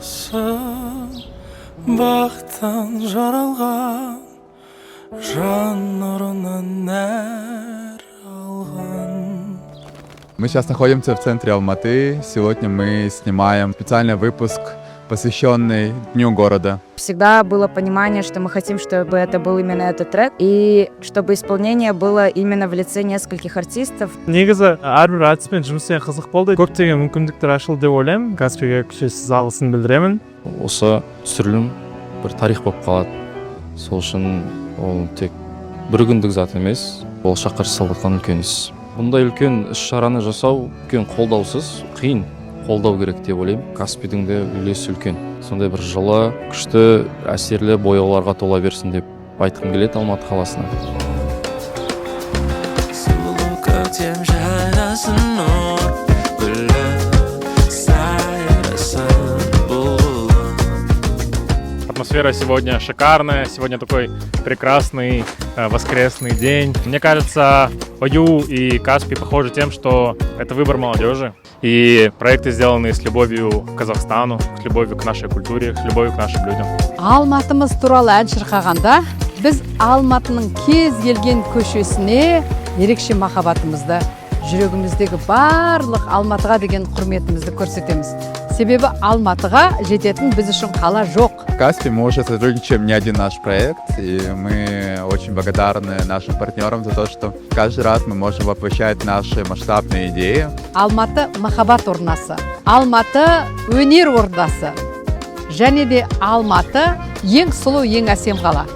жасын бақтан жаралған жан нұрынан нәр алған. Мы сейчас находимся в центре Алматы. Сегодня мы снимаем специальный выпуск, посвященный Дню города. Всегда было понимание, что мы хотим, чтобы это был именно этот трек, и чтобы исполнение было именно в лице нескольких артистов. Негізі әрбір артистпен жұмыс істеген қызық болды. Көптеген мүмкіндіктер ашылды деп ойлаймын. Каспийге күшесіз алғысын білдіремін. Осы түсірілім бір тарих болып қалады. Сол үшін ол тек бір күндік зат емес, болашаққа жасалып жатқан үлкен іс. Бұндай үлкен іс-шараны жасау үлкен қолдаусыз, қиын. Қолдау керек деп ойлаймын. Каспийдің де үлесі үлкен. Сондай бір жылы, күшті, әсерлі бояуларға тола берсін деп айтқым келеді Алматы қаласына. Сұлу көктем жайнасын нұр, гүлі сайрасын бұлбұлым. Атмосфера сегодня шикарная, сегодня такой прекрасный воскресный день. Мне кажется, ОЮ и Каспий похожи тем, что это выбор молодежи. И проекты сделаны с любовью к Казахстану, с любовью к нашей культуре, с любовью к нашим людям. Алматымыз туралы ән шырқағанда, біз Алматының кез келген көшесіне ерекше махаббатымызды, жүрегіміздегі барлық Алматыға деген құрметімізді көрсетеміз. Себебі Алматыға жететін біз үшін қала жоқ. В Каспии мы уже сотрудничаем не один наш проект, и мы очень благодарны нашим партнерам за то, что каждый раз мы можем воплощать наши масштабные идеи. Алматы махаббат орнасы, Алматы өнер ордасы, және де Алматы ең сұлу, ең әсем қала.